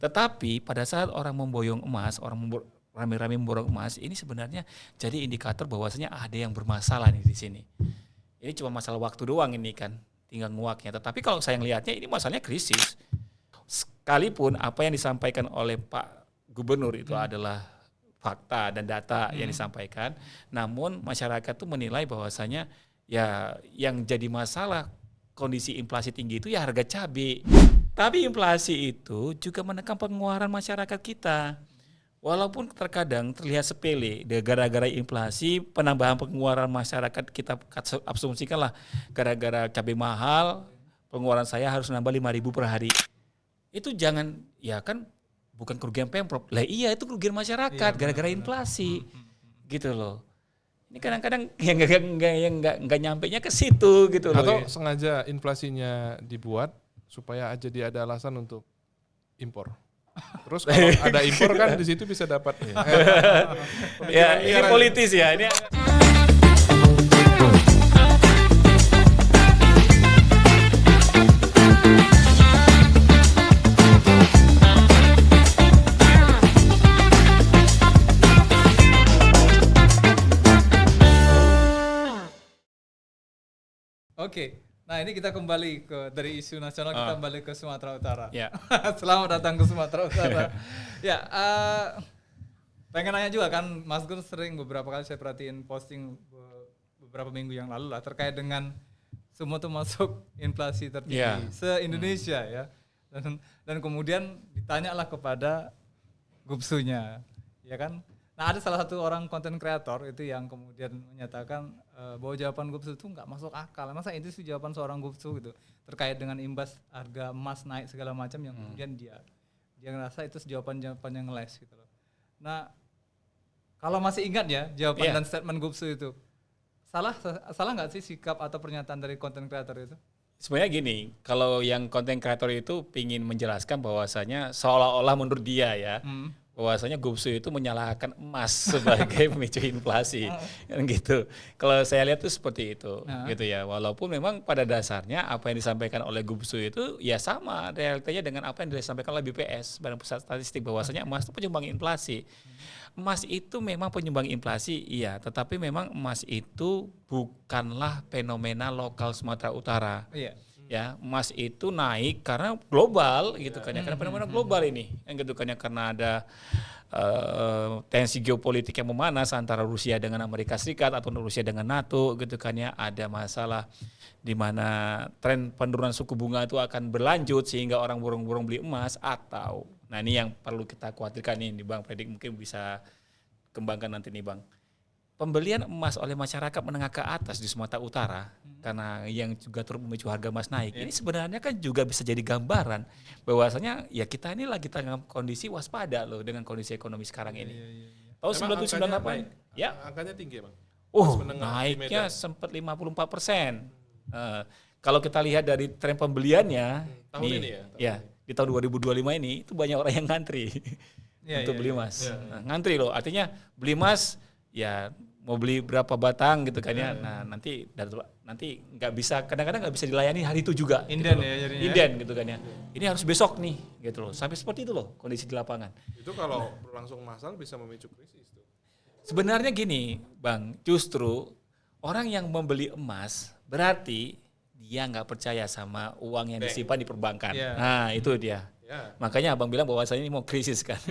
Tetapi pada saat orang memboyong emas, rame-rame memborong emas, ini sebenarnya jadi indikator bahwasanya ada yang bermasalah nih di sini. Ini cuma masalah waktu doang ini kan, tinggal nguaknya. Tetapi kalau saya ngelihatnya ini masalahnya krisis. Sekalipun apa yang disampaikan oleh Pak Gubernur itu adalah fakta dan data yang disampaikan, namun masyarakat tuh menilai bahwasanya ya yang jadi masalah kondisi inflasi tinggi itu ya harga cabai. Tapi inflasi itu juga menekan pengeluaran masyarakat kita. Walaupun terkadang terlihat sepele, gara-gara inflasi penambahan pengeluaran masyarakat kita asumsikanlah gara-gara cabai mahal, pengeluaran saya harus nambah 5.000 per hari. Itu jangan, ya kan bukan kerugian Pemprov. Lah iya itu kerugian masyarakat gara-gara inflasi. Gitu loh. Ini kadang-kadang yang nggak nyampenya ke situ gitu loh. Atau sengaja inflasinya dibuat supaya jadi ada alasan untuk impor. Terus kalau ada impor kan di situ bisa dapat. Ya, ini politis ya. Ini Oke, nah ini kita kembali dari isu nasional kita kembali ke Sumatera Utara. Ya. Selamat datang ke Sumatera Utara. Ya, pengen nanya juga kan, Mas Gun sering beberapa kali saya perhatiin posting beberapa minggu yang lalu lah terkait dengan semua tuh masuk inflasi tertinggi se-Indonesia ya. Dan kemudian ditanyalah kepada Gubsunya, ya kan? Nah ada salah satu orang konten kreator itu yang kemudian menyatakan bahwa jawaban Gubsu itu nggak masuk akal. Masa itu sih jawaban seorang Gubsu gitu terkait dengan imbas harga emas naik segala macam yang kemudian dia ngerasa itu jawaban yang ngeles gitu loh. Nah kalau masih ingat ya jawaban dan statement Gubsu itu salah nggak sih sikap atau pernyataan dari konten kreator itu? sebenarnya gini, kalau yang konten kreator itu pingin menjelaskan bahwasanya seolah-olah menurut dia ya, bahwasanya Gubsu itu menyalahkan emas sebagai pemicu inflasi, kan gitu. Kalau saya lihat tuh seperti itu, gitu ya. Walaupun memang pada dasarnya apa yang disampaikan oleh Gubsu itu ya sama realitanya dengan apa yang disampaikan oleh BPS, Badan Pusat Statistik, bahwasanya emas itu penyumbang inflasi. Emas itu memang penyumbang inflasi, iya. Tetapi memang emas itu bukanlah fenomena lokal Sumatera Utara. Iya. Ya, emas itu naik karena global gitu kan ya, karena fenomena global ini, yang gitu kan ya, karena ada tensi geopolitik yang memanas antara Rusia dengan Amerika Serikat atau Rusia dengan NATO gitu kan ya, ada masalah di mana tren penurunan suku bunga itu akan berlanjut sehingga orang borong-borong beli emas, atau nah ini yang perlu kita khawatirkan nih Bang Predik, mungkin bisa kembangkan nanti nih Bang. Pembelian emas oleh masyarakat menengah ke atas di Sumatera Utara karena yang juga turut memicu harga emas naik. Ini sebenarnya kan juga bisa jadi gambaran bahwasanya ya kita ini lagi dalam kondisi waspada loh dengan kondisi ekonomi sekarang ini. Tahun 1998 ya angkanya tinggi Bang. Naiknya sempat 54%. Kalau kita lihat dari tren pembeliannya tahun ini ya. Di tahun 2025 ini itu banyak orang yang ngantri untuk beli emas. Nah, ngantri loh, artinya beli emas ya mau beli berapa batang gitu kan ya. Nah, nanti nggak bisa, kadang-kadang nggak bisa dilayani hari itu juga. Inden gitu ya jadinya. Inden gitu kan ya. Ini harus besok nih gitu loh. Sampai seperti itu loh kondisi di lapangan. Itu kalau berlangsung massal bisa memicu krisis tuh. Sebenarnya gini, Bang, justru orang yang membeli emas berarti dia nggak percaya sama uang yang disimpan di perbankan. Nah, itu dia. Makanya Abang bilang bahwasanya ini mau krisis kan.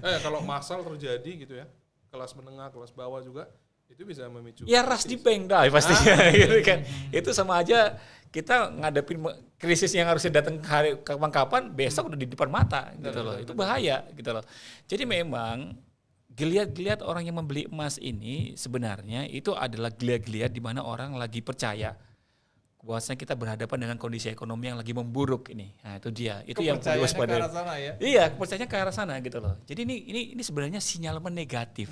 Kalau massal terjadi gitu ya, kelas menengah, kelas bawah juga itu bisa memicu. Ya ras di bank dah pastinya gitu kan. Itu sama aja kita ngadepin krisis yang harusnya datang kapan-kapan, besok udah di depan mata gitu loh. Itu bahaya gitu loh. Jadi memang geliat-geliat orang yang membeli emas ini sebenarnya itu adalah geliat-geliat di mana orang lagi percaya bahwasanya kita berhadapan dengan kondisi ekonomi yang lagi memburuk ini. Nah, itu dia. Itu yang perlu waspadai. Ya? Iya, kepercayaannya ke arah sana gitu loh. Jadi ini sebenarnya sinyalemen negatif.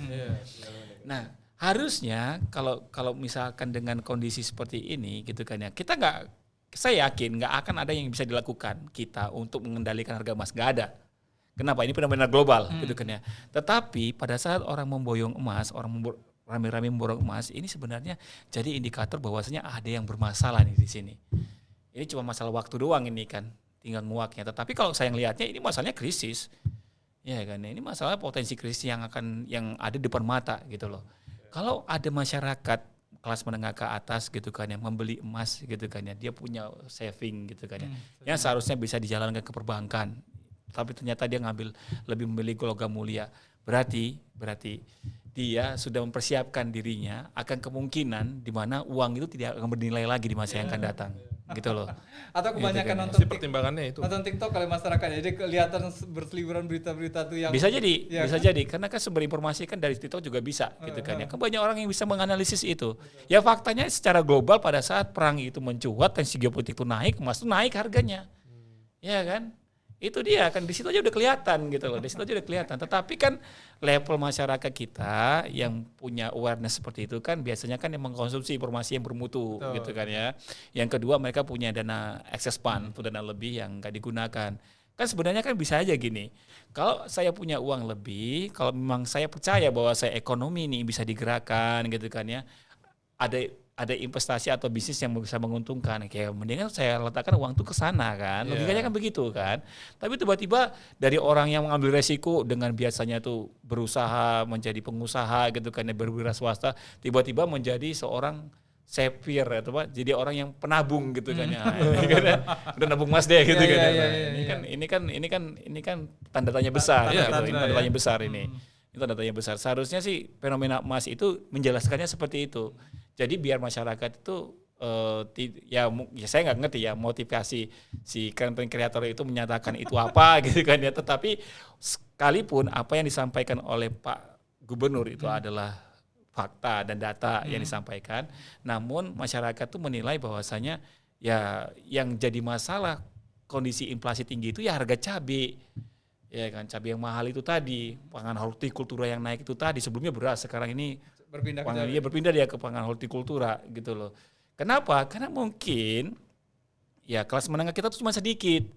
Nah, harusnya kalau misalkan dengan kondisi seperti ini gitu kan ya, saya yakin nggak akan ada yang bisa dilakukan kita untuk mengendalikan harga emas, nggak ada. Kenapa? Ini fenomena global gitu kan ya. Tetapi pada saat orang memboyong emas, rame-rame memborong emas, ini sebenarnya jadi indikator bahwasanya ada yang bermasalah nih di sini. Ini cuma masalah waktu doang ini kan, tinggal nguaknya. Tetapi kalau saya ngelihatnya ini masalahnya krisis. Ya kan, ini masalah potensi krisis yang ada di depan mata gitu loh. Kalau ada masyarakat kelas menengah ke atas gitu kan yang membeli emas gitu kan ya, dia punya saving gitu kan ya, yang seharusnya bisa dijalankan ke perbankan, tapi ternyata dia lebih memilih logam mulia, berarti dia sudah mempersiapkan dirinya akan kemungkinan di mana uang itu tidak akan bernilai lagi di masa yang akan datang, gitu loh. Atau kebanyakan Gitu kan. nonton Pertimbangannya itu. nonton TikTok kali masyarakat, jadi kelihatan berseliweran berita-berita tuh yang Bisa jadi, ya bisa kan? jadi, karena kan sumber informasi kan dari TikTok juga bisa, gitu kan ya. Kan banyak orang yang bisa menganalisis itu. Ya faktanya secara global pada saat perang itu mencuat, tensi geopolitik itu naik, emas itu naik harganya, ya kan? Itu dia kan di situ aja udah kelihatan gitu loh, di situ aja udah kelihatan. Tetapi kan level masyarakat kita yang punya awareness seperti itu kan biasanya kan yang mengkonsumsi informasi yang bermutu. Betul. Gitu kan ya. Yang kedua mereka punya dana excess fund, atau dana lebih yang nggak digunakan. Kan sebenarnya kan bisa aja gini, kalau saya punya uang lebih, kalau memang saya percaya bahwa saya ekonomi ini bisa digerakkan gitu kan ya, ada investasi atau bisnis yang bisa menguntungkan, kayak mendingan saya letakkan uang itu ke sana kan, logikanya kan begitu kan. Tapi tiba-tiba dari orang yang mengambil resiko dengan biasanya tuh berusaha menjadi pengusaha gitu kan, berwira swasta, tiba-tiba menjadi seorang sapir atau apa, jadi orang yang penabung gitu kan ya. Udah nabung emas deh gitu kan. Ini kan tanda tanya besar gitu. Ini tanda tanya besar ini. Itu tanda tanya besar. Seharusnya sih fenomena emas itu menjelaskannya seperti itu. Jadi biar masyarakat itu ya saya nggak ngerti ya motivasi si content creator itu menyatakan itu apa gitu kan ya. Tetapi sekalipun apa yang disampaikan oleh Pak Gubernur itu adalah fakta dan data yang disampaikan, namun masyarakat tuh menilai bahwasanya ya yang jadi masalah kondisi inflasi tinggi itu ya harga cabai. Ya kan, cabai yang mahal itu tadi, pangan hortikultura yang naik itu tadi, sebelumnya beras, sekarang ini berpindah dia ke pangan hortikultura gitu loh. Kenapa? Karena mungkin ya kelas menengah kita tuh cuma sedikit.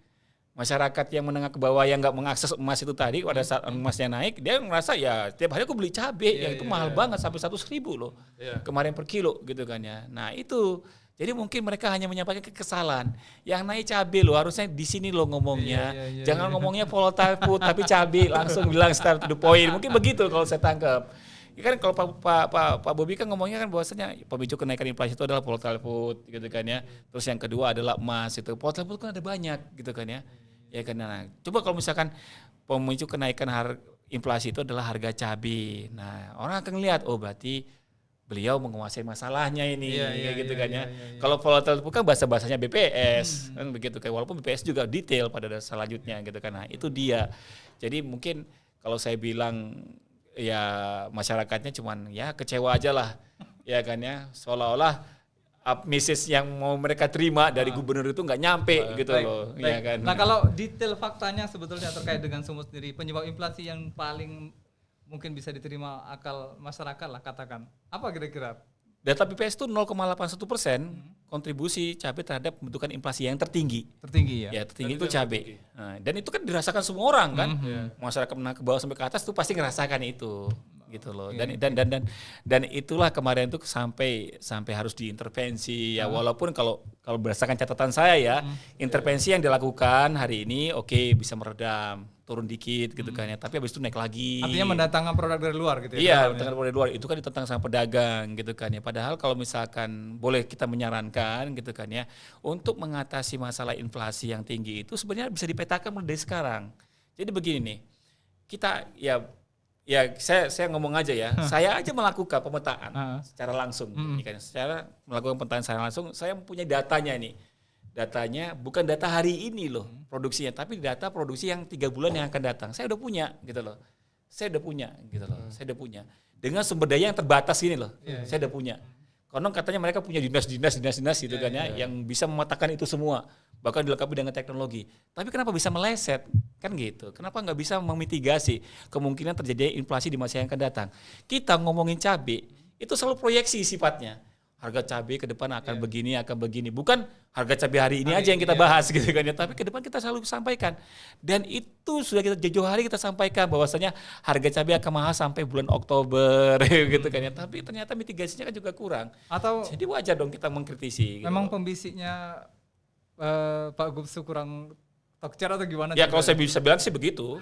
Masyarakat yang menengah ke bawah yang nggak mengakses emas itu tadi, pada saat emasnya naik, dia ngerasa ya tiap hari aku beli cabai, yang itu mahal banget sampai 100.000 loh, kemarin per kilo gitu kan ya. Nah itu, jadi mungkin mereka hanya menyampaikan kekesalan. Yang naik cabai loh, harusnya di sini loh ngomongnya, jangan ngomongnya volatile food tapi cabai, langsung bilang start to the point. Mungkin begitu kalau saya tangkap. Ya kan kalau Pak Bobi kan ngomongnya kan bahwasanya pemicu kenaikan inflasi itu adalah volatile food gitu kan ya. Terus yang kedua adalah emas itu. Volatile food kan ada banyak gitu kan ya. Ya kan. Nah, coba kalau misalkan pemicu kenaikan inflasi itu adalah harga cabai. Nah, orang akan lihat oh berarti beliau menguasai masalahnya ini kayak gitu kan ya. Kalau volatile food kan bahasa-bahasanya BPS kan begitu kan, walaupun BPS juga detail pada dasar selanjutnya gitu kan. Nah, itu dia. Jadi mungkin kalau saya bilang ya masyarakatnya cuman ya kecewa aja lah ya kan ya, seolah-olah message yang mau mereka terima dari gubernur itu nggak nyampe gitu loh. Ya kan? Nah kalau detail faktanya sebetulnya terkait dengan Sumut sendiri, penyebab inflasi yang paling mungkin bisa diterima akal masyarakat lah katakan, apa kira-kira? Data BPS itu 0,81% kontribusi cabai terhadap pembentukan inflasi yang tertinggi. Tertinggi ya? Ya tertinggi itu cabai. Nah, dan itu kan dirasakan semua orang kan. Masyarakat menengah ke bawah sampai ke atas itu pasti ngerasakan itu gitu loh. Dan itulah kemarin itu sampai harus diintervensi ya, walaupun kalau berdasarkan catatan saya ya, intervensi yang dilakukan hari ini oke, bisa meredam, turun dikit gitu kan ya, tapi habis itu naik lagi. Artinya mendatangkan produk dari luar gitu ya? Iya, mendatangkan produk dari luar itu kan ditentang sama pedagang gitu kan ya. Padahal kalau misalkan boleh kita menyarankan gitu kan ya, untuk mengatasi masalah inflasi yang tinggi itu sebenarnya bisa dipetakan mulai dari sekarang. Jadi begini nih, kita ya saya ngomong aja ya, saya aja melakukan pemetaan secara langsung, secara melakukan pemetaan secara langsung, saya mempunyai datanya nih. Datanya bukan data hari ini loh produksinya, tapi data produksi yang 3 bulan yang akan datang. Saya udah punya gitu loh. Saya udah punya. Dengan sumber daya yang terbatas ini loh. Saya udah punya. Konon katanya mereka punya dinas gitu kan ya, yang bisa memetakan itu semua. Bahkan dilengkapi dengan teknologi. Tapi kenapa bisa meleset? Kan gitu. Kenapa nggak bisa memitigasi kemungkinan terjadi inflasi di masa yang akan datang? Kita ngomongin cabai, itu selalu proyeksi sifatnya. Harga cabai ke depan akan begini. Bukan harga cabai hari ini aja yang kita bahas gitu kan ya. Tapi ke depan kita selalu sampaikan. Dan itu sudah kita jauh hari kita sampaikan bahwasanya harga cabai akan mahal sampai bulan Oktober gitu kan ya. Tapi ternyata mitigasinya kan juga kurang. Jadi wajar dong kita mengkritisi. Memang gitu. pembisiknya Pak Gubsu kurang Tokcer atau gimana? Ya kalau saya bisa bilang sih begitu.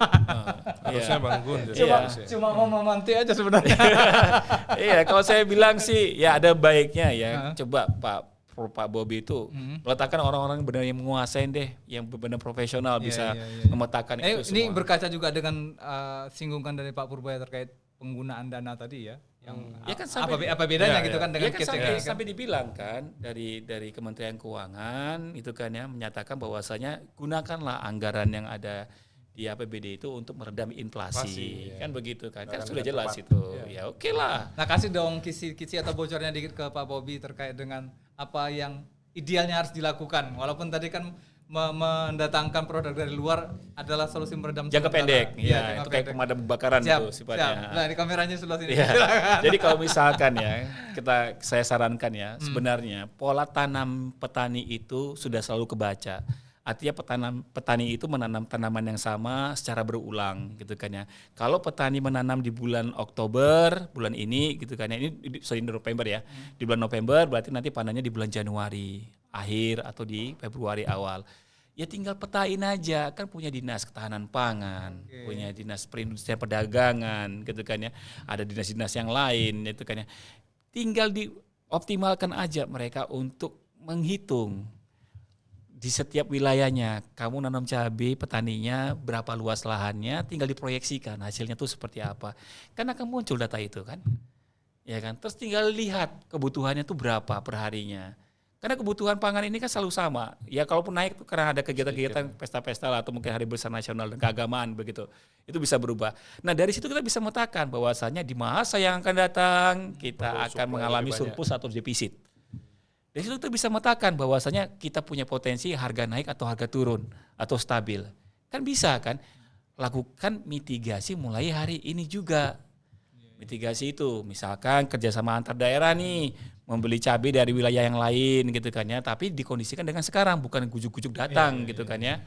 Harusnya Bang Gun jadi Cuma, harus ya. cuma mau memanti aja sebenarnya. Iya, kalau saya bilang sih ya ada baiknya ya. Coba Pak Bobi itu meletakkan orang-orang benar yang menguasai deh, yang benar profesional bisa memetakan itu semua. Ini berkaca juga dengan singgungan dari Pak Purbaya terkait penggunaan dana tadi ya. Yang Ya kan sampai apa bedanya gitu kan dengan ya kan case sampai, ini kan? sampai dibilang kan dari Kementerian Keuangan itu kan ya menyatakan bahwasanya gunakanlah anggaran yang ada di APBD itu untuk meredam inflasi. Kan begitu kan sudah jelas itu. Ya oke lah. Nah kasih dong kisi-kisi atau bocornya dikit ke Pak Bobi terkait dengan apa yang idealnya harus dilakukan. Walaupun tadi kan mendatangkan produk dari luar adalah solusi meredam Jangka sementara. pendek, ya itu kayak pemadam kebakaran itu sifatnya. Nah, di kameranya sebelah sini. Ya. Jadi kalau misalkan ya, saya sarankan ya, sebenarnya pola tanam petani itu sudah selalu kebaca. Artinya petani itu menanam tanaman yang sama secara berulang gitu kan ya. Kalau petani menanam di bulan Oktober, bulan ini gitu kan ya, ini November ya. Di bulan November berarti nanti panennya di bulan Januari akhir atau di Februari awal. Ya tinggal petain aja, kan punya dinas ketahanan pangan, punya dinas perindustrian perdagangan gitu kan ya. Ada dinas-dinas yang lain gitu kan ya. Tinggal dioptimalkan aja mereka untuk menghitung di setiap wilayahnya, kamu nanam cabai, petaninya berapa luas lahannya, tinggal diproyeksikan hasilnya tuh seperti apa. Kan akan muncul data itu kan. Ya kan? Terus tinggal lihat kebutuhannya tuh berapa per harinya. Karena kebutuhan pangan ini kan selalu sama. Ya kalaupun naik tuh karena ada kegiatan-kegiatan pesta-pesta lah atau mungkin hari besar nasional dan keagamaan begitu. Itu bisa berubah. Nah, dari situ kita bisa memetakan bahwasanya di masa yang akan datang kita akan mengalami surplus atau defisit. Dari situ kita bisa memetakan bahwasanya kita punya potensi harga naik atau harga turun atau stabil. Kan bisa kan? Lakukan mitigasi mulai hari ini juga. Mitigasi itu misalkan kerjasama antar daerah nih, membeli cabai dari wilayah yang lain gitu kan ya, tapi dikondisikan dengan sekarang, bukan gujuk-gujuk datang gitu kan ya.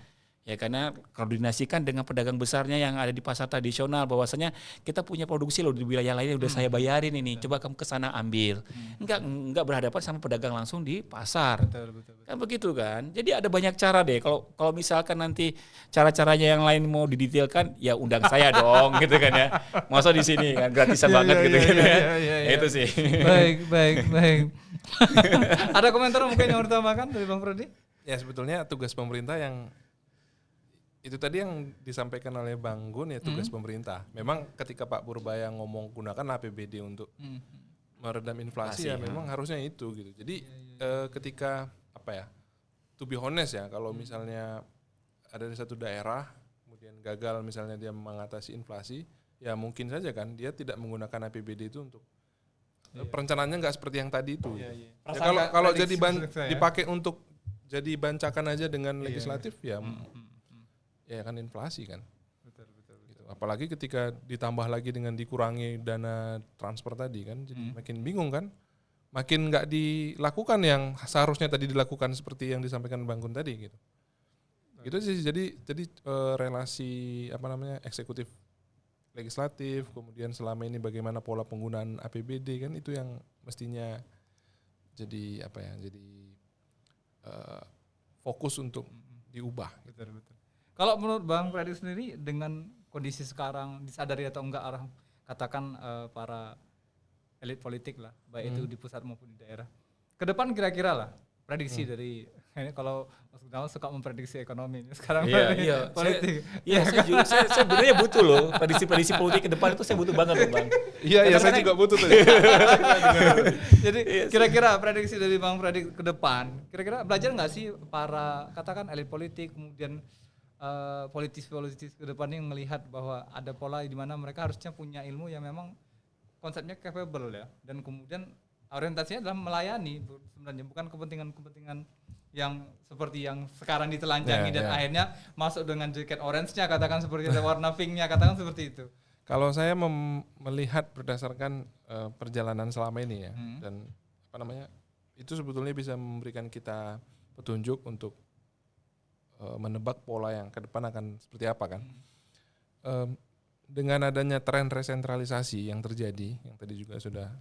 Ya karena koordinasikan dengan pedagang besarnya yang ada di pasar tradisional bahwasanya kita punya produksi loh di wilayah lain udah saya bayarin ini, coba kamu ke sana ambil. Enggak berhadapan sama pedagang langsung di pasar. Betul. Kan begitu kan. Jadi ada banyak cara deh. Kalau misalkan nanti cara-caranya yang lain mau didetailkan ya undang saya dong gitu kan ya. Masa di sini kan gratisan banget gitu kan ya. Itu sih. Baik. Ada komentar mungkin yang mau ditambahkan dari Bang Freddy? Ya sebetulnya tugas pemerintah yang itu tadi yang disampaikan oleh Bang Gun ya tugas pemerintah. Memang ketika Pak Purbaya ngomong gunakan APBD untuk meredam inflasi ya memang harusnya itu gitu. Jadi ketika apa ya, to be honest ya, kalau misalnya ada di satu daerah kemudian gagal misalnya dia mengatasi inflasi, ya mungkin saja kan dia tidak menggunakan APBD itu untuk perencanaannya nggak seperti yang tadi itu. Ya, kalau jadi dipakai untuk jadi bancakan aja dengan legislatif ya. Ya kan inflasi kan. Betul. Gitu. Apalagi ketika ditambah lagi dengan dikurangi dana transfer tadi kan, jadi makin bingung kan. Makin nggak dilakukan yang seharusnya tadi dilakukan seperti yang disampaikan Bang Gun tadi gitu. Gitu sih jadi relasi eksekutif legislatif, kemudian selama ini bagaimana pola penggunaan APBD kan itu yang mestinya jadi fokus untuk diubah. Betul. Kalau menurut Bang Freddy sendiri dengan kondisi sekarang disadari atau enggak katakan para elit politik lah, baik itu di pusat maupun di daerah. Ke depan kira-kira lah prediksi dari ini kalau Mas Gunawan suka memprediksi ekonomi sekarang politik. Saya sebenarnya butuh loh prediksi politik ke depan itu saya butuh banget loh Bang. Iya, saya juga butuh tadi. Jadi kira-kira prediksi dari Bang Freddy ke depan, kira-kira belajar nggak sih para katakan elit politik kemudian politis ke depan yang melihat bahwa ada pola di mana mereka harusnya punya ilmu yang memang konsepnya capable ya, dan kemudian orientasinya adalah melayani sebenarnya, bukan kepentingan yang seperti yang sekarang ditelanjangi dan akhirnya masuk dengan jaket orange-nya katakan seperti itu, warna pink-nya katakan seperti itu. Kalau saya melihat berdasarkan perjalanan selama ini ya, dan itu sebetulnya bisa memberikan kita petunjuk untuk menebak pola yang ke depan akan seperti apa kan. Dengan adanya tren resentralisasi yang terjadi, yang tadi juga sudah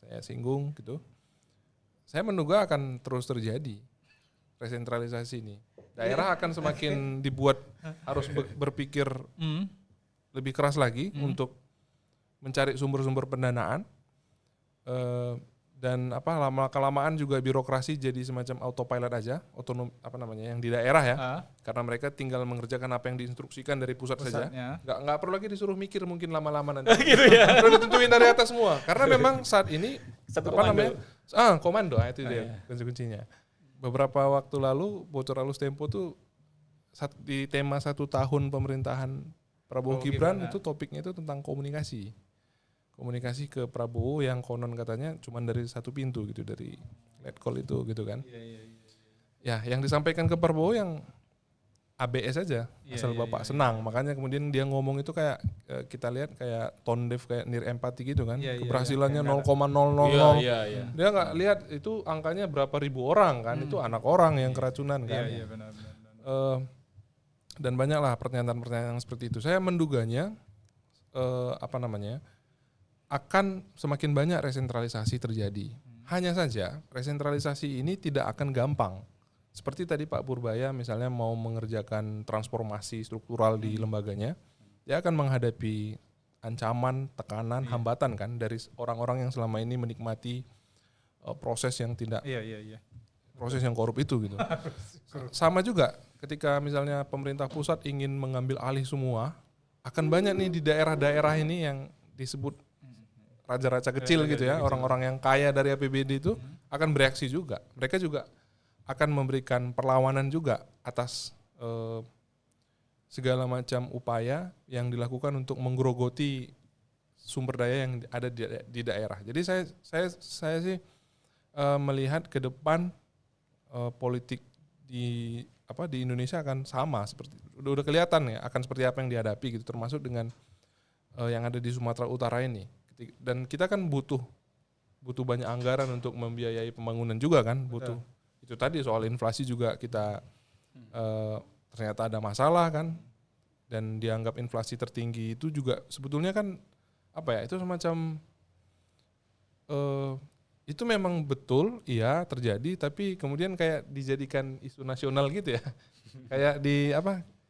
saya singgung gitu, saya menduga akan terus terjadi resentralisasi ini. daerah akan semakin dibuat harus berpikir lebih keras lagi untuk mencari sumber-sumber pendanaan, dan lama kelamaan juga birokrasi jadi semacam autopilot aja, otonom yang di daerah ya, karena mereka tinggal mengerjakan apa yang diinstruksikan dari pusat saja, nggak perlu lagi disuruh mikir mungkin lama-lama nanti. Gitu ya. Udah ditentuin dari atas semua, karena memang saat ini komando itu dia kunci-kuncinya. Beberapa waktu lalu Bocor Halus Tempo tuh di tema 1 tahun pemerintahan Prabowo Gibran itu topiknya itu tentang komunikasi ke Prabowo yang konon katanya cuma dari satu pintu gitu, dari letkol itu gitu kan. Ya, yang disampaikan ke Prabowo yang ABS aja, asal Bapak senang. Makanya kemudian dia ngomong itu kayak kita lihat kayak tone deaf, kayak near empathy gitu kan. Keberhasilannya 0,000. Dia nggak lihat itu angkanya berapa ribu orang kan, itu anak orang yang keracunan kan. Benar. Dan banyaklah pernyataan-pernyataan seperti itu. Saya menduganya akan semakin banyak resentralisasi terjadi. Hanya saja resentralisasi ini tidak akan gampang. Seperti tadi Pak Purbaya misalnya mau mengerjakan transformasi struktural di lembaganya, dia akan menghadapi ancaman, tekanan, hambatan kan dari orang-orang yang selama ini menikmati proses yang tidak proses yang korup itu gitu. Sama juga ketika misalnya pemerintah pusat ingin mengambil alih semua, akan banyak nih di daerah-daerah ini yang disebut raja-raja kecil gitu ya, orang-orang yang kaya dari APBD itu akan bereaksi juga. Mereka juga akan memberikan perlawanan juga atas segala macam upaya yang dilakukan untuk menggerogoti sumber daya yang ada di daerah. Jadi saya sih melihat ke depan politik di Indonesia akan sama, seperti udah kelihatan ya akan seperti apa yang dihadapi gitu, termasuk dengan yang ada di Sumatera Utara ini. Dan kita kan butuh banyak anggaran untuk membiayai pembangunan juga kan, butuh. Itu tadi soal inflasi juga kita ternyata ada masalah kan, dan dianggap inflasi tertinggi itu juga sebetulnya kan itu semacam itu memang betul iya terjadi, tapi kemudian kayak dijadikan isu nasional gitu ya. Kayak di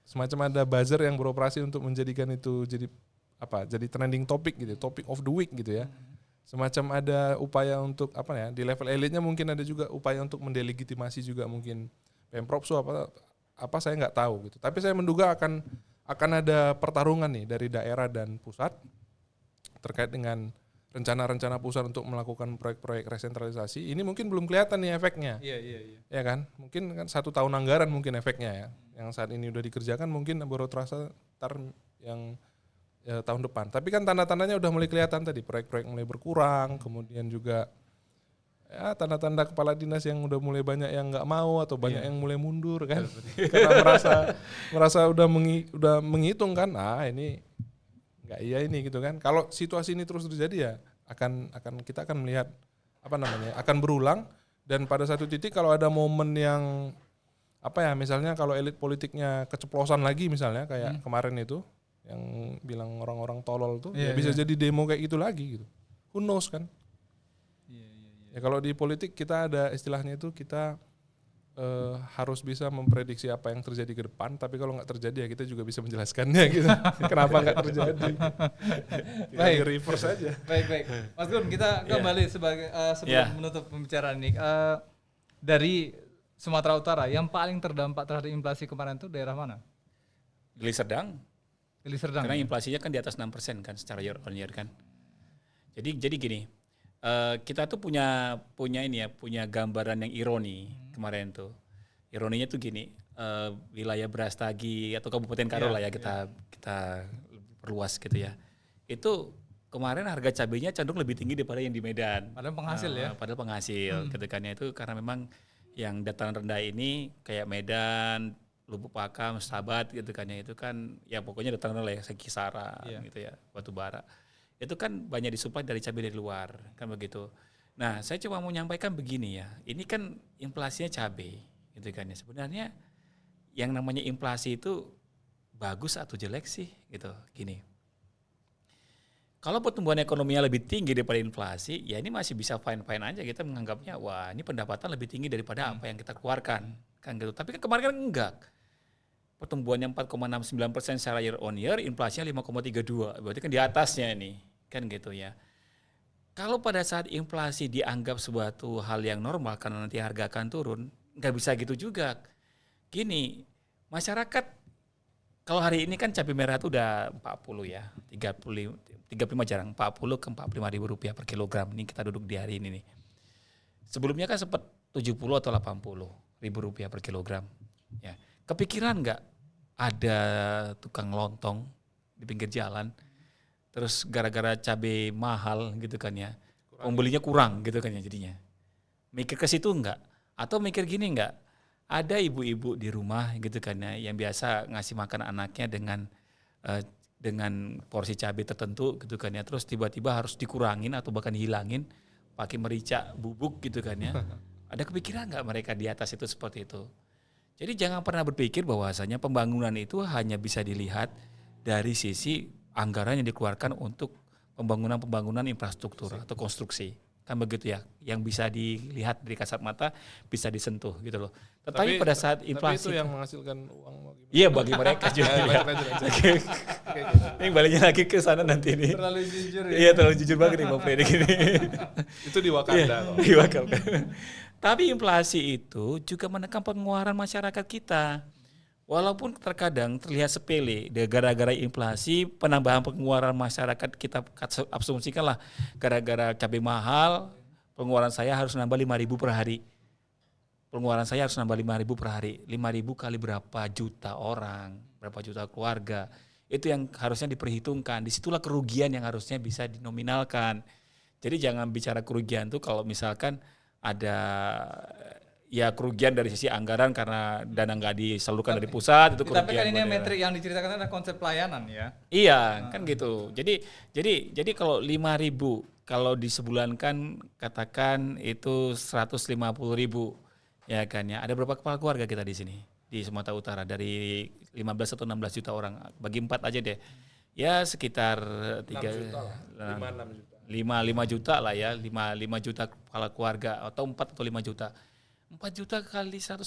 semacam ada buzzer yang beroperasi untuk menjadikan itu jadi trending topic gitu, topic of the week gitu ya. Semacam ada upaya untuk di level elitnya mungkin ada juga upaya untuk mendelegitimasi juga mungkin Pemprov saya nggak tahu gitu. Tapi saya menduga akan ada pertarungan nih dari daerah dan pusat terkait dengan rencana-rencana pusat untuk melakukan proyek-proyek resentralisasi. Ini mungkin belum kelihatan nih efeknya. Iya. Ya kan? Mungkin kan 1 tahun anggaran mungkin efeknya ya. Yang saat ini udah dikerjakan mungkin baru terasa yang tahun depan. Tapi kan tanda-tandanya udah mulai kelihatan tadi, proyek-proyek mulai berkurang, kemudian juga tanda-tanda kepala dinas yang udah mulai banyak yang nggak mau atau banyak yang mulai mundur kan, karena merasa udah menghitung kan, ini nggak ini gitu kan. Kalau situasi ini terus terjadi ya kita akan melihat akan berulang, dan pada satu titik kalau ada momen yang misalnya kalau elit politiknya keceplosan lagi misalnya kayak kemarin itu yang bilang orang-orang tolol tuh bisa jadi demo kayak gitu lagi gitu. Who knows kan? Ya kalau di politik kita ada istilahnya itu kita harus bisa memprediksi apa yang terjadi ke depan, tapi kalau nggak terjadi ya kita juga bisa menjelaskannya gitu. Kenapa nggak terjadi? Baik, reverse aja. Baik. Mas Gun, kita kembali sebelum menutup pembicaraan ini. Dari Sumatera Utara yang paling terdampak terhadap inflasi kemarin itu daerah mana? Deli Serdang. Karena Ya? inflasinya kan di atas 6% kan secara year on year kan. Jadi gini, kita tuh punya gambaran yang ironi kemarin tuh. Ironinya tuh gini, wilayah Brastagi atau Kabupaten Karo lah ya kita perluas gitu ya. Itu kemarin harga cabenya cenderung lebih tinggi daripada yang di Medan. Padahal penghasil Padahal penghasil gitu kan ya, itu karena memang yang dataran rendah ini kayak Medan, Lubuk Pakam, Sahabat gitu kan ya, itu kan ya pokoknya dataran rendah ya, Kisaran gitu ya, batu bara. Itu kan banyak disuplai dari cabai dari luar kan begitu. Nah, saya cuma mau nyampaikan begini ya, ini kan inflasinya cabai gitu kan ya. Sebenarnya yang namanya inflasi itu bagus atau jelek sih gitu. Gini, Kalau pertumbuhan ekonominya lebih tinggi daripada inflasi, ya ini masih bisa fine-fine aja, kita menganggapnya wah ini pendapatan lebih tinggi daripada apa yang kita keluarkan, kan gitu. Tapi kan kemarin kan enggak. Pertumbuhannya 4,69% secara year on year, inflasinya 5,32, berarti kan di atasnya ini, kan gitu ya. Kalau pada saat inflasi dianggap suatu hal yang normal karena nanti harga akan turun, nggak bisa gitu juga. Gini, masyarakat kalau hari ini kan cabai merah itu udah 40 ya, 35 jarang, 40 ke 45 ribu rupiah per kilogram. Ini kita duduk di hari ini nih. Sebelumnya kan sempat 70 atau 80 ribu rupiah per kilogram. Ya. Kepikiran nggak ada tukang lontong di pinggir jalan, terus gara-gara cabai mahal gitu kan ya, pembelinya kurang gitu kan ya jadinya. Mikir ke situ nggak? Atau mikir gini nggak? Ada ibu-ibu di rumah gitu kan ya, yang biasa ngasih makan anaknya dengan porsi cabai tertentu gitu kan ya, terus tiba-tiba harus dikurangin atau bahkan hilangin pakai merica bubuk gitu kan ya. Ada kepikiran nggak mereka di atas itu seperti itu? Jadi jangan pernah berpikir bahwasanya pembangunan itu hanya bisa dilihat dari sisi anggaran yang dikeluarkan untuk pembangunan infrastruktur atau konstruksi. Kan begitu ya, yang bisa dilihat dari kasat mata bisa disentuh gitu loh. Tetapi pada saat inflasi tapi itu yang menghasilkan uang. Iya bagi mereka juga. Ya. Ini baliknya lagi ke sana nanti nih. Terlalu jujur ya. Iya terlalu jujur banget nih Bang Freddy gini. Itu di Wakanda. Di Wakanda. Tapi inflasi itu juga menekan pengeluaran masyarakat kita. Walaupun terkadang terlihat sepele, gara-gara inflasi penambahan pengeluaran masyarakat kita asumsikan lah, gara-gara cabai mahal, pengeluaran saya harus nambah 5.000 per hari. Pengeluaran saya harus nambah 5.000 per hari. 5.000 kali berapa juta orang, berapa juta keluarga. Itu yang harusnya diperhitungkan. Disitulah kerugian yang harusnya bisa dinominalkan. Jadi jangan bicara kerugian tuh kalau misalkan ada ya kerugian dari sisi anggaran karena dana nggak disalurkan dari pusat itu kerugian. Tapi kan ini metrik yang diceritakan adalah konsep pelayanan ya. Iya, kan gitu. Jadi kalau 5.000 kalau disebulankan katakan itu 150.000 ya kan ya. Ada berapa kepala keluarga kita di sini di Sumatera Utara dari 15 atau 16 juta orang. Bagi 4 aja deh. Ya sekitar 6 juta lah. 5 juta. 5 juta lah ya, 5 juta kepala keluarga atau 4 atau 5 juta. 4 juta kali 150.000.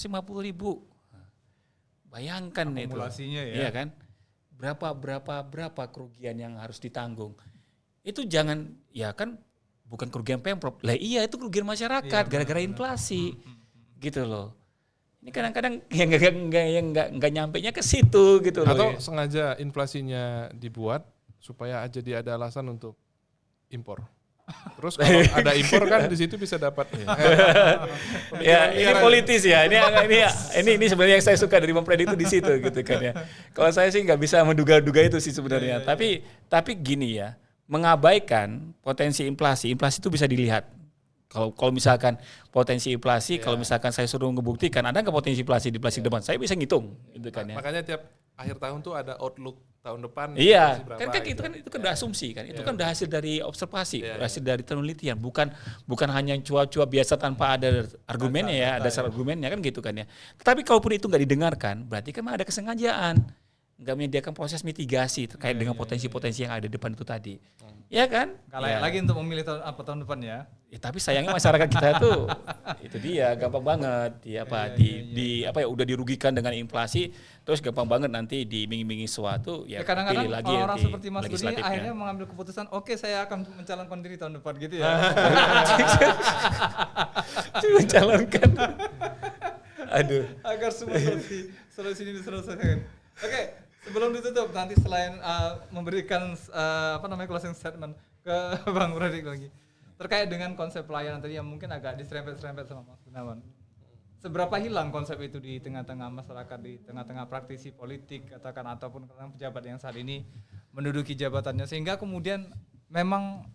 Bayangkan itu. Akumulasinya ya. Iya kan? Berapa kerugian yang harus ditanggung. Itu jangan ya kan bukan kerugian Pemprov. Lah iya itu kerugian masyarakat gara-gara inflasi. Gitu loh. Ini kadang-kadang yang enggak nyampenya ke situ gitu loh. Atau sengaja inflasinya dibuat supaya jadi ada alasan untuk impor. Terus kalau ada impor kan di situ bisa dapat. Ya ini politis ya. Ini sebenarnya yang saya suka dari Bang Freddy itu di situ gitu kan ya. Kalau saya sih nggak bisa menduga-duga itu sih sebenarnya. Tapi gini ya, mengabaikan potensi inflasi itu bisa dilihat. Kalau misalkan potensi inflasi, kalau misalkan saya suruh ngebuktikan ada nggak potensi inflasi di depan, saya bisa ngitung gitu kan ya. Makanya tiap akhir tahun tuh ada outlook tahun depan. Iya, kan itu kan udah asumsi kan. Itu kan udah hasil dari observasi, hasil dari penelitian, bukan hanya cuap-cuap biasa tanpa ada argumennya ya, dasar argumennya kan gitu kan ya. Tetapi kalaupun itu nggak didengarkan, berarti kan ada kesengajaan. Nggak menyediakan proses mitigasi terkait dengan potensi-potensi yang ada di depan itu tadi. Ya kan? Nggak layak lagi untuk memilih tahun depan ya. Tapi sayangnya masyarakat kita tuh itu dia gampang banget udah dirugikan dengan inflasi terus gampang banget nanti diiming-imingi sesuatu ya kadang-kadang pilih lagi orang seperti Mas Budi legislatifnya. akhirnya mengambil keputusan oke saya akan mencalonkan diri tahun depan gitu ya. Mencalonkan. Aduh. Agar semua solusi ini diselesaikan. Oke, sebelum ditutup nanti selain memberikan closing statement ke Bang Freddy lagi terkait dengan konsep pelayanan tadi yang mungkin agak diserempet-serempet sama Mas Gunawan. Seberapa hilang konsep itu di tengah-tengah masyarakat, di tengah-tengah praktisi politik katakan ataupun pejabat yang saat ini menduduki jabatannya sehingga kemudian memang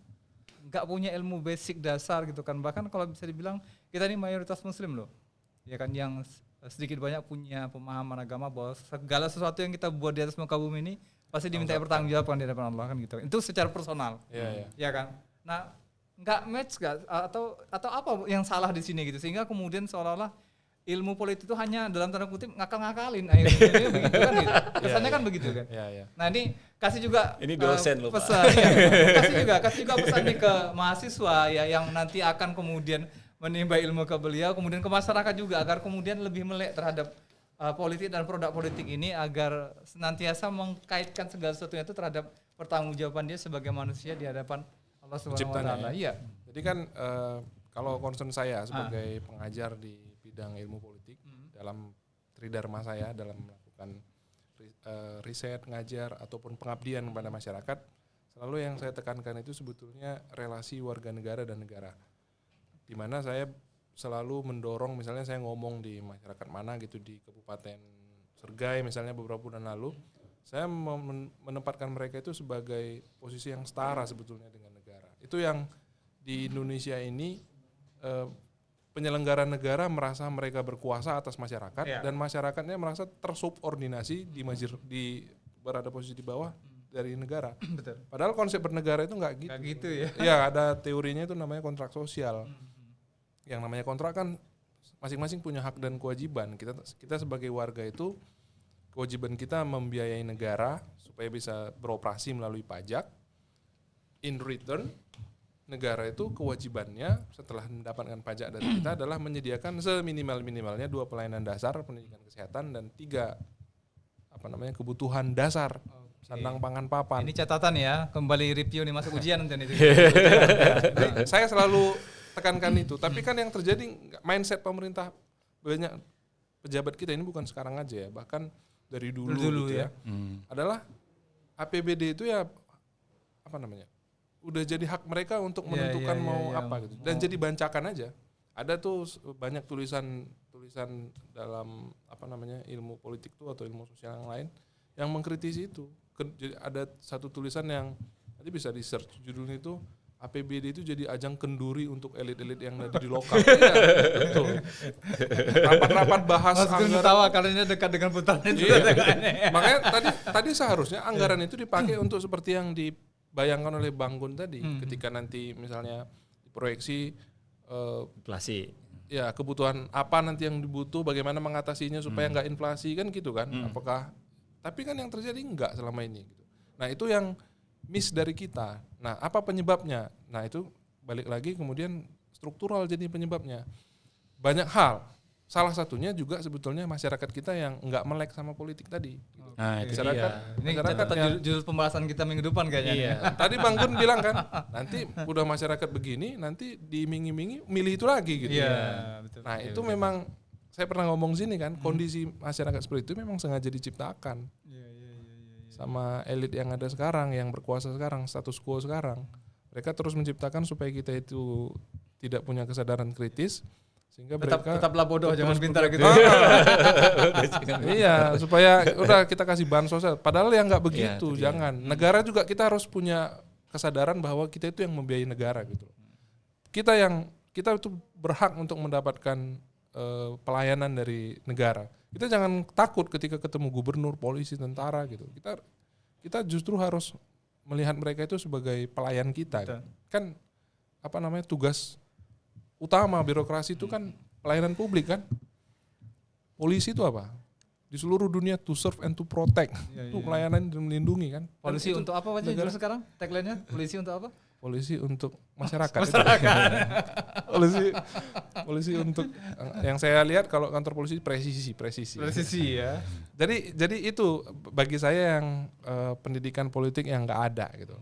nggak punya ilmu basic dasar gitu kan, bahkan kalau bisa dibilang kita ini mayoritas Muslim loh, ya kan, yang sedikit banyak punya pemahaman agama bahwa segala sesuatu yang kita buat di atas muka bumi ini pasti diminta pertanggungjawaban di hadapan Allah kan gitu. Itu secara personal, ya kan. Nah, nggak match nggak atau apa yang salah di sini gitu sehingga kemudian seolah-olah ilmu politik itu hanya dalam tanda kutip ngakal-ngakalin akhirnya begitu kan gitu. Kesannya kan begitu kan. Nah ini kasih juga Ini dosen loh, Pak. pesan, ya. kasih juga pesan nih ke mahasiswa ya yang nanti akan kemudian menimba ilmu ke beliau, kemudian ke masyarakat juga agar kemudian lebih melek terhadap politik dan produk politik ini agar senantiasa mengkaitkan segala sesuatunya itu terhadap pertanggungjawaban dia sebagai manusia di hadapan Allah Subhanahu wa taala. Iya. Jadi kan kalau concern saya sebagai pengajar di bidang ilmu politik dalam tridharma saya dalam melakukan riset, ngajar ataupun pengabdian kepada masyarakat, selalu yang saya tekankan itu sebetulnya relasi warga negara dan negara. Di mana saya selalu mendorong, misalnya saya ngomong di masyarakat mana gitu di Kabupaten Sergai misalnya beberapa bulan lalu, saya menempatkan mereka itu sebagai posisi yang setara sebetulnya dengan negara. Itu yang di Indonesia ini penyelenggara negara merasa mereka berkuasa atas masyarakat dan masyarakatnya merasa tersubordinasi berada posisi di bawah dari negara. Betul. Padahal konsep bernegara itu nggak gitu. Nggak gitu ya. Ya ada teorinya itu namanya kontrak sosial. Yang namanya kontrak kan masing-masing punya hak dan kewajiban. Kita sebagai warga itu kewajiban kita membiayai negara supaya bisa beroperasi melalui pajak. In return, negara itu kewajibannya setelah mendapatkan pajak dari kita adalah menyediakan seminimal-minimalnya 2 pelayanan dasar, pendidikan kesehatan, dan 3 kebutuhan dasar, sandang pangan papan. Ini catatan ya, kembali review nih masuk ujian nanti nih. Saya selalu tekankan itu, tapi kan yang terjadi mindset pemerintah banyak pejabat kita ini bukan sekarang aja ya, bahkan dari dulu gitu ya. Adalah APBD itu ya udah jadi hak mereka untuk menentukan apa gitu. Dan jadi bancakan aja. Ada tuh banyak tulisan dalam ilmu politik tuh atau ilmu sosial yang lain yang mengkritisi itu. Ada satu tulisan yang nanti bisa di search, judulnya itu APBD itu jadi ajang kenduri untuk elit-elit yang ada di lokal. Iya, betul. Rapat-rapat bahas anggaran. Tahu kalau ini dekat dengan putaran itu. Makanya tadi seharusnya anggaran itu dipakai untuk seperti yang dibayangkan oleh Bang Gun tadi. Ketika nanti misalnya diproyeksi inflasi. Ya, kebutuhan apa nanti yang dibutuh, bagaimana mengatasinya supaya nggak inflasi kan gitu kan. Tapi kan yang terjadi enggak selama ini gitu. Nah, itu yang miss dari kita. Nah, apa penyebabnya? Nah, itu balik lagi kemudian struktural jadi penyebabnya. Banyak hal. Salah satunya juga sebetulnya masyarakat kita yang enggak melek sama politik tadi. Nah, itu masyarakat, ini catatan judul pembahasan kita minggu depan kayaknya. Iya. Tadi Bang Gun bilang kan, nanti udah masyarakat begini, nanti diiming-imingi milih itu lagi gitu. Iya, betul. Nah, itu memang saya pernah ngomong sini kan, kondisi masyarakat seperti itu memang sengaja diciptakan. Sama elit yang ada sekarang, yang berkuasa sekarang, status quo sekarang. Mereka terus menciptakan supaya kita itu tidak punya kesadaran kritis, sehingga tetaplah bodoh, jangan pintar gitu. Iya, supaya udah kita kasih bahan sosial. Padahal yang nggak begitu, jangan. Negara juga kita harus punya kesadaran bahwa kita itu yang membiayai negara gitu. Kita itu berhak untuk mendapatkan pelayanan dari negara. Kita jangan takut ketika ketemu gubernur, polisi, tentara gitu. Kita justru harus melihat mereka itu sebagai pelayan kita. Gitu. Kan tugas utama birokrasi itu kan pelayanan publik kan. Polisi itu apa? Di seluruh dunia to serve and to protect. Itu pelayanan dan melindungi kan. Polisi untuk apa aja sekarang? Tagline-nya polisi untuk apa? Polisi untuk masyarakat. Polisi untuk yang saya lihat kalau kantor polisi presisi ya. Jadi itu bagi saya yang pendidikan politik yang nggak ada gitu.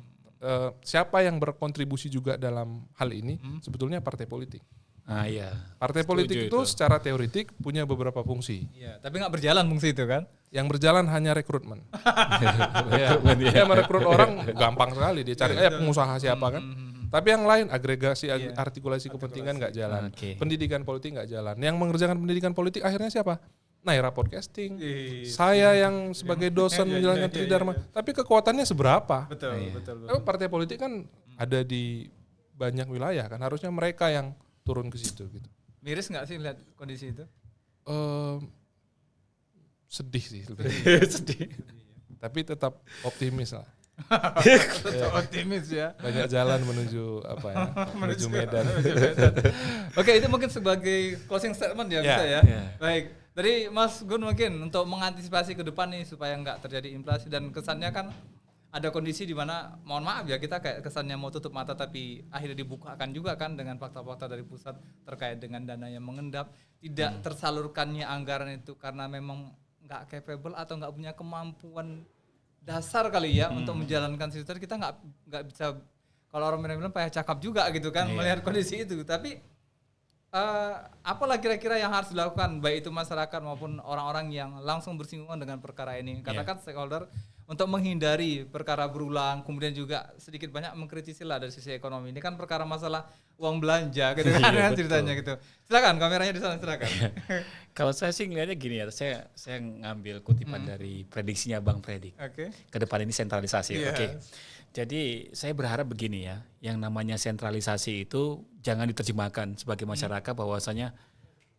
Siapa yang berkontribusi juga dalam hal ini sebetulnya partai politik. Iya. Partai politik itu secara teoretik punya beberapa fungsi. Iya, tapi nggak berjalan fungsi itu kan? Yang berjalan hanya rekrutmen. Dia merekrut orang gampang sekali, dia cari pengusaha siapa kan. Tapi yang lain agregasi, artikulasi kepentingan nggak jalan. Pendidikan politik nggak jalan. Yang mengerjakan pendidikan politik akhirnya siapa? Naira Podcasting. Saya yang sebagai dosen menjalankan tridharma. Tapi kekuatannya seberapa? Betul. Partai politik kan ada di banyak wilayah kan. Harusnya mereka yang turun ke situ gitu. Miris nggak sih lihat kondisi itu? Sedih sih. Sedih. Tapi tetap optimis lah. Tetap optimis ya. Banyak jalan menuju menuju Medan. Oke, itu mungkin sebagai closing statement ya bisa ya. Baik. Dari Mas Gun mungkin untuk mengantisipasi ke depan nih supaya nggak terjadi inflasi dan kesannya kan ada kondisi di mana mohon maaf ya kita kayak kesannya mau tutup mata tapi akhirnya dibukakan juga kan dengan fakta-fakta dari pusat terkait dengan dana yang mengendap, tidak tersalurkannya anggaran itu karena memang nggak capable atau nggak punya kemampuan dasar kali ya untuk menjalankan situ. Kita nggak bisa, kalau orang bilang payah cakap juga gitu kan melihat kondisi itu. Tapi apalah kira-kira yang harus dilakukan baik itu masyarakat maupun orang-orang yang langsung bersinggungan dengan perkara ini. Katakan stakeholder untuk menghindari perkara berulang, kemudian juga sedikit banyak mengkritisi lah dari sisi ekonomi. Ini kan perkara masalah uang belanja gitu kan ceritanya gitu. Silakan kameranya di sana, silakan. Kalau saya sih ngelihatnya gini ya, saya ngambil kutipan dari prediksinya Bang Predik. Ke depan ini sentralisasi, oke. Jadi saya berharap begini ya, yang namanya sentralisasi itu jangan diterjemahkan sebagai masyarakat bahwasanya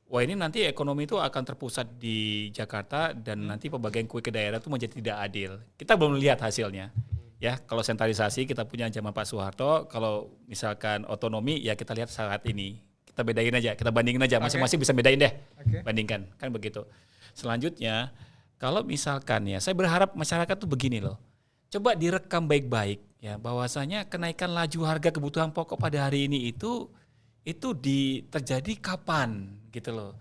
wah ini nanti ekonomi itu akan terpusat di Jakarta dan nanti pembagian kue ke daerah itu menjadi tidak adil. Kita belum lihat hasilnya. Ya, kalau sentralisasi kita punya zaman Pak Soeharto, kalau misalkan otonomi ya kita lihat saat ini. Kita bedain aja, kita bandingin aja, masing-masing bisa bedain deh. Bandingkan, kan begitu. Selanjutnya, kalau misalkan ya, saya berharap masyarakat tuh begini loh. Coba direkam baik-baik ya bahwasanya kenaikan laju harga kebutuhan pokok pada hari ini itu terjadi kapan gitu loh.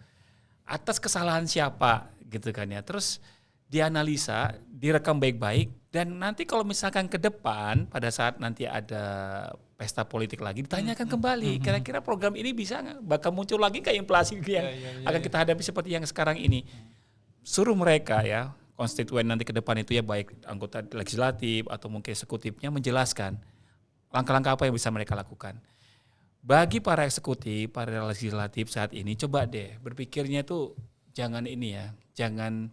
Atas kesalahan siapa gitu kan ya. Terus dianalisa, direkam baik-baik dan nanti kalau misalkan ke depan pada saat nanti ada pesta politik lagi ditanyakan kembali kira-kira program ini bisa nggak bakal muncul lagi kayak inflasi yang akan kita hadapi seperti yang sekarang ini. Suruh mereka ya konstituen nanti ke depan itu ya baik anggota legislatif atau mungkin eksekutifnya menjelaskan langkah-langkah apa yang bisa mereka lakukan. Bagi para eksekutif, para legislatif saat ini coba deh berpikirnya tuh jangan ini ya, jangan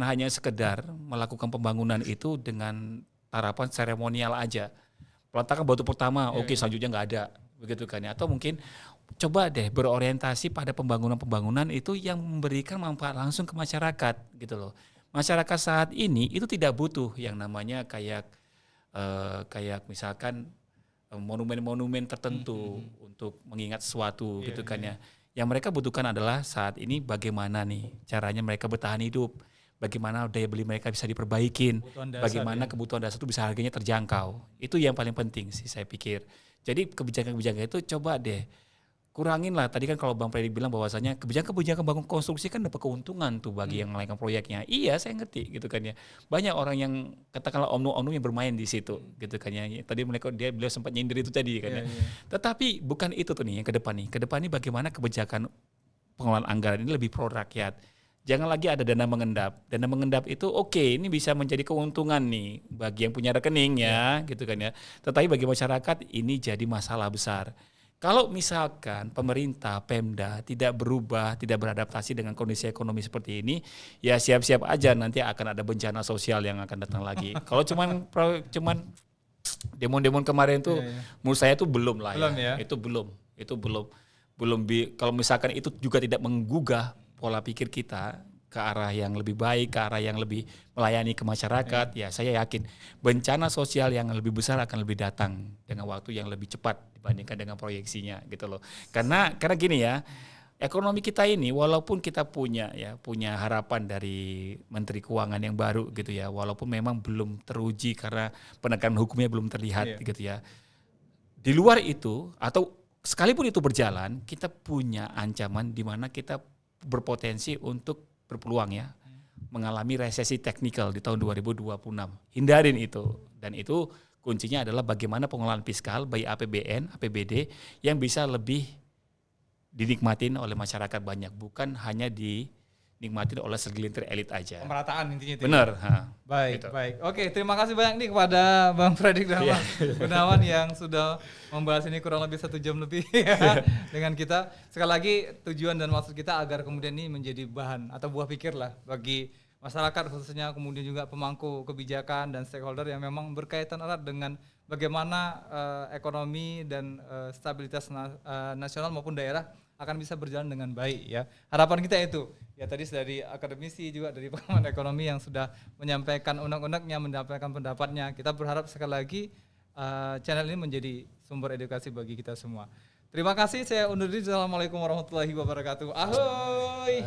hanya sekedar melakukan pembangunan itu dengan harapan seremonial aja. Peletakan batu pertama, oke, selanjutnya nggak ada, begitu kan ya. Atau mungkin coba deh berorientasi pada pembangunan itu yang memberikan manfaat langsung ke masyarakat gitu loh. Masyarakat saat ini itu tidak butuh yang namanya kayak misalkan monumen-monumen tertentu untuk mengingat sesuatu gitu kan ya. Yang mereka butuhkan adalah saat ini bagaimana nih caranya mereka bertahan hidup, bagaimana daya beli mereka bisa diperbaikin, bagaimana kebutuhan dasar itu bisa harganya terjangkau. Itu yang paling penting sih saya pikir. Jadi kebijakan-kebijakan itu coba deh kurangin lah. Tadi kan kalau Bang Predik bilang bahwasanya kebijakan bangun konstruksi kan dapat keuntungan tuh bagi yang melakukan proyeknya. Iya, saya ngerti gitu kan ya. Banyak orang yang katakanlah omnum-omnum yang bermain di situ gitu kan ya. Tadi beliau sempat nyindir itu tadi kan ya. Tetapi bukan itu tuh nih yang ke depan nih. Ke depan nih bagaimana kebijakan pengelolaan anggaran ini lebih pro rakyat. Jangan lagi ada dana mengendap. Dana mengendap itu oke, ini bisa menjadi keuntungan nih bagi yang punya rekening ya gitu kan ya. Tetapi bagi masyarakat ini jadi masalah besar. Kalau misalkan pemerintah, Pemda tidak berubah, tidak beradaptasi dengan kondisi ekonomi seperti ini, ya siap-siap aja nanti akan ada bencana sosial yang akan datang lagi. Kalau cuman demo-demo kemarin tuh, menurut saya tuh belum lah ya. Itu belum. Kalau misalkan itu juga tidak menggugah pola pikir kita ke arah yang lebih baik, ke arah yang lebih melayani ke masyarakat, ya saya yakin bencana sosial yang lebih besar akan lebih datang dengan waktu yang lebih cepat dibandingkan dengan proyeksinya gitu loh. Karena gini ya, ekonomi kita ini walaupun kita punya harapan dari Menteri Keuangan yang baru gitu ya, walaupun memang belum teruji karena penegakan hukumnya belum terlihat gitu ya. Di luar itu atau sekalipun itu berjalan, kita punya ancaman di mana kita berpotensi untuk berpeluang ya mengalami resesi teknikal di tahun 2026. Hindarin itu, dan itu kuncinya adalah bagaimana pengelolaan fiskal baik APBN, APBD yang bisa lebih dinikmatin oleh masyarakat banyak, bukan hanya dinikmatin oleh segelintir elit aja. Pemerataan intinya itu. Benar. Baik, gitu. baik. Oke, terima kasih banyak nih kepada Bang Predik dan Mas Gunawan yang sudah membahas ini kurang lebih 1 jam lebih ya, dengan kita. Sekali lagi tujuan dan maksud kita agar kemudian ini menjadi bahan atau buah pikir lah bagi masyarakat khususnya, kemudian juga pemangku kebijakan dan stakeholder yang memang berkaitan erat dengan bagaimana ekonomi dan stabilitas nasional maupun daerah akan bisa berjalan dengan baik ya. Harapan kita itu. Ya tadi dari akademisi juga dari pengamat ekonomi yang sudah menyampaikan unek-uneknya, menyampaikan pendapatnya. Kita berharap sekali lagi channel ini menjadi sumber edukasi bagi kita semua. Terima kasih, saya undur diri. Assalamualaikum warahmatullahi wabarakatuh. Ahoy.